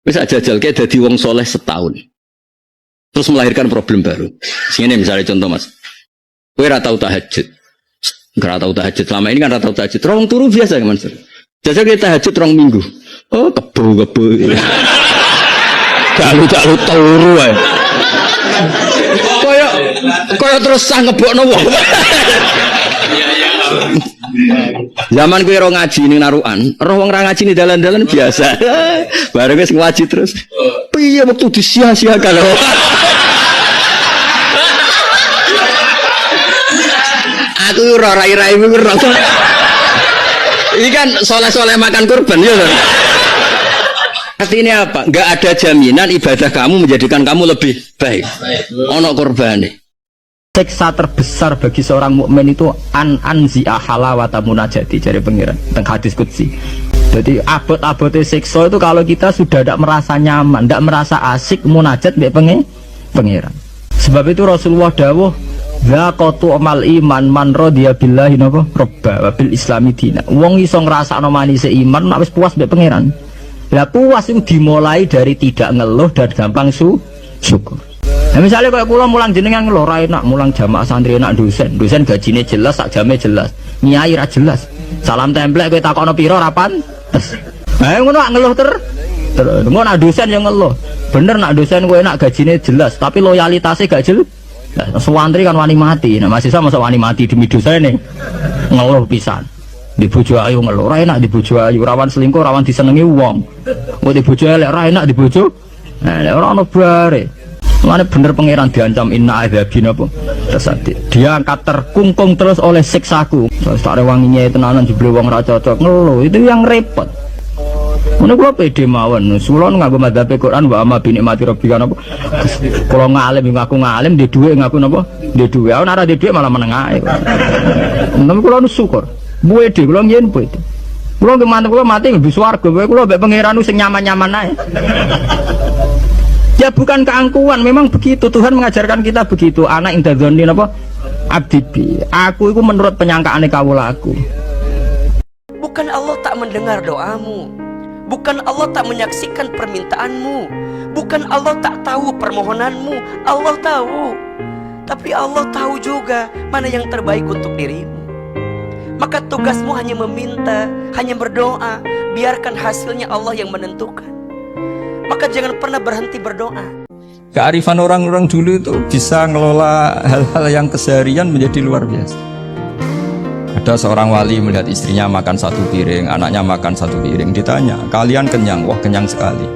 Wis jajal kayak dadi wong soleh setahun. Terus melahirkan problem baru. Sini misalnya contoh Mas. Kowe ora tau tahajud. Ora tau tahajud. Selama ini kan ora tau tahajud. Rong turu biasa kan Mas. Jajal kita tahajud 2 minggu. Oh, kebo. Galu turu wae. Kaya terus sah ngebokno wong. Zaman kowe ora ngaji ning narukan, roh wong ra ngaji ning dalan-dalan biasa. Bareng wis ngaji terus. Piye wektu disia-siakan. Aku ora rai-rai ora. Ini kan soleh-soleh makan kurban ya. Artinya apa? Enggak ada jaminan ibadah kamu menjadikan kamu lebih baik. Ono kurbane. Siksa terbesar bagi seorang mukmin itu anzi'a halawata munajati dari pengiran teng hadis qudsi. Jadi abot-abote siksa itu kalau kita sudah tidak merasa nyaman, tidak merasa asik munajat mbek pengiran. Sebab itu Rasulullah dawuh zaqatu amal iman man radiya billahi napa robba wa bil islami dina. Wong iso ngrasakno manise iman nek wis puas mbek pengiran. Lah puas itu dimulai dari tidak ngeluh dan gampang syukur. Nah, misalnya kayak pulang mulang jenengan ngeluh ra enak, mulang jamaah santri enak dosen gajine jelas, sak jame jelas, nyai ra jelas. Salam templek kowe takokno pira ra pantes. Nah, ngono ngeluh ngono nak dosen yang ngeluh. Bener nak dosen kowe enak gajine jelas, tapi loyalitasnya gak jelas. Nah, santri kan wani mati. Nah, mahasiswa masa wani mati demi dosane ngeluh pisan. Di bojo ayu ngeluh ra enak, di bojo ayu rawan selingkuh, rawan disenengi wong. Kok di bojo elek ra enak di bojo. Nah, lek ora ono bare. Mana bener pangeran diancam inna adzabin apa terus dia angkat terkungkung terus oleh siksaku. Terus tak rewanginya tenanan jebule wong ra cocok ngeluh itu yang repot. Ngono kula pede mawon. Kula nganggo madzhab Quran wa amma bi nikmati rabbika napa. Kula ngalim ngaku ngalim di dhuwit ngaku napa? Di dhuwit. Ana ora di dhuwit malah meneng ae. Nang kula syukur. Pede kula yen pede. Kula mantep kula mati mlebu swarga. Kula mbek pangeran sing nyaman-nyaman ae. Ya bukan keangkuhan, memang begitu Tuhan mengajarkan kita begitu. Anak indadzoni apa? Abdibi. Aku itu menurut penyangkaane kawula aku. Bukan Allah tak mendengar doamu. Bukan Allah tak menyaksikan permintaanmu. Bukan Allah tak tahu permohonanmu. Allah tahu. Tapi Allah tahu juga mana yang terbaik untuk dirimu. Maka tugasmu hanya meminta, hanya berdoa. Biarkan hasilnya Allah yang menentukan. Maka jangan pernah berhenti berdoa. Kearifan orang-orang dulu itu bisa ngelola hal-hal yang keseharian menjadi luar biasa. Ada seorang wali melihat istrinya makan 1 piring, anaknya makan 1 piring. Ditanya, kalian kenyang? Wah, kenyang sekali.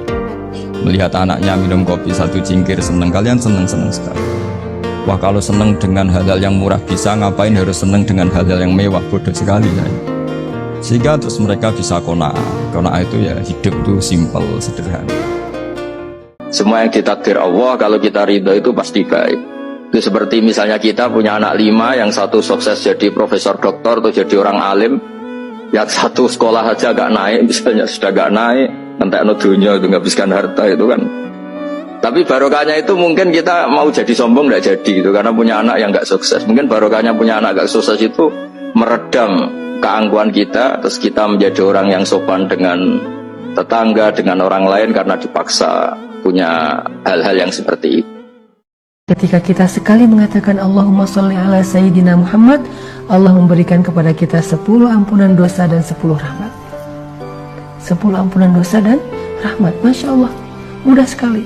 Melihat anaknya minum kopi 1 cingkir, seneng. Kalian seneng sekali. Wah, kalau seneng dengan hal-hal yang murah bisa, ngapain harus seneng dengan hal-hal yang mewah? Bodoh sekali ya. Sehingga terus mereka bisa qanaah. Qanaah itu ya hidup itu simple, sederhana. Semua yang ditakdir Allah, kalau kita ridho itu pasti baik. Itu seperti misalnya kita punya anak 5, yang satu sukses jadi profesor doktor atau jadi orang alim, yang satu sekolah aja gak naik, misalnya sudah gak naik, nanti dunia itu menghabiskan harta itu kan. Tapi barokahnya itu mungkin kita mau jadi sombong gak jadi gitu, karena punya anak yang gak sukses. Mungkin barokahnya punya anak gak sukses itu meredam keangkuhan kita, terus kita menjadi orang yang sopan dengan tetangga, dengan orang lain karena dipaksa punya hal-hal yang seperti itu. Ketika kita sekali mengatakan Allahumma sholli ala Sayyidina Muhammad, Allah memberikan kepada kita 10 ampunan dosa dan 10 rahmat. 10 ampunan dosa dan rahmat. Masya Allah, mudah sekali.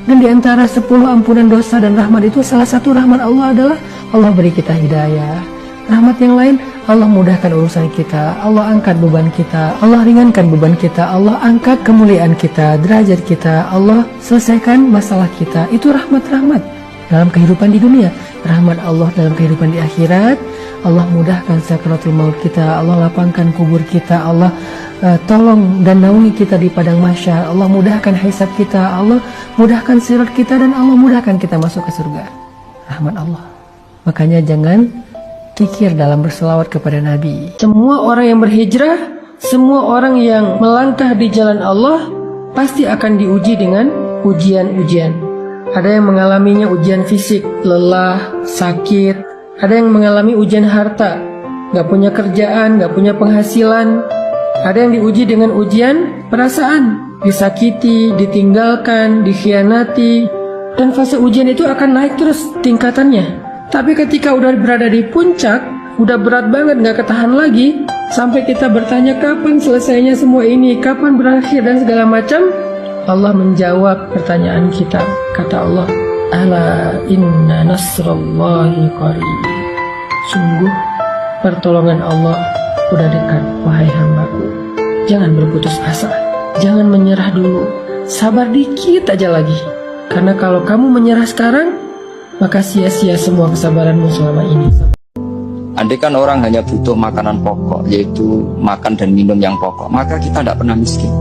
Dan di antara 10 ampunan dosa dan rahmat itu salah satu rahmat Allah adalah Allah beri kita hidayah. Rahmat yang lain, Allah mudahkan urusan kita, Allah angkat beban kita, Allah ringankan beban kita, Allah angkat kemuliaan kita, derajat kita, Allah selesaikan masalah kita. Itu rahmat-rahmat dalam kehidupan di dunia, rahmat Allah dalam kehidupan di akhirat. Allah mudahkan sakaratul maut kita, Allah lapangkan kubur kita, Allah tolong dan naungi kita di padang mahsyar, Allah mudahkan hisab kita, Allah mudahkan sirat kita, dan Allah mudahkan kita masuk ke surga. Rahmat Allah. Makanya jangan kikir dalam berselawat kepada Nabi. Semua orang yang berhijrah, semua orang yang melangkah di jalan Allah pasti akan diuji dengan ujian-ujian. Ada yang mengalaminya ujian fisik, lelah, sakit. Ada yang mengalami ujian harta, gak punya kerjaan, gak punya penghasilan. Ada yang diuji dengan ujian perasaan, disakiti, ditinggalkan, dikhianati, dan fase ujian itu akan naik terus tingkatannya. Tapi ketika udah berada di puncak, udah berat banget, nggak ketahan lagi, sampai kita bertanya kapan selesainya semua ini, kapan berakhir dan segala macam, Allah menjawab pertanyaan kita. Kata Allah, ala inna nasrallahi qarib. Sungguh pertolongan Allah udah dekat, wahai hambaku. Jangan berputus asa, jangan menyerah dulu, sabar dikit aja lagi. Karena kalau kamu menyerah sekarang, maka sia-sia semua kesabaranmu selama ini. Andai kan orang hanya butuh makanan pokok, yaitu makan dan minum yang pokok, maka kita tidak pernah miskin.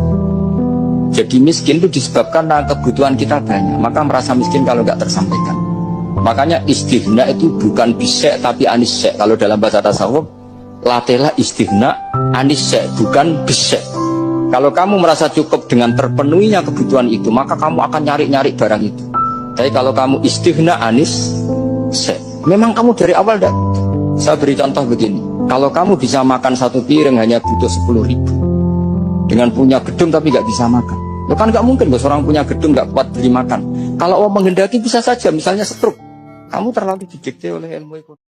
Jadi miskin itu disebabkan karena kebutuhan kita banyak, maka merasa miskin kalau nggak tersampaikan. Makanya istighna itu bukan bisek tapi anisek. Kalau dalam bahasa tasawuf, latihlah istighna anisek, bukan bisek. Kalau kamu merasa cukup dengan terpenuhinya kebutuhan itu, maka kamu akan nyari-nyari barang itu. Tapi kalau kamu istighna anisek, memang kamu dari awal tidak. Saya beri contoh begini, kalau kamu bisa makan satu piring hanya butuh 10.000, dengan punya gedung tapi nggak bisa makan, lo kan nggak mungkin bos, orang punya gedung nggak kuat beli makan. Kalau Allah menghendaki bisa saja, misalnya stroke, kamu terlalu didikte oleh ilmu ekonomi.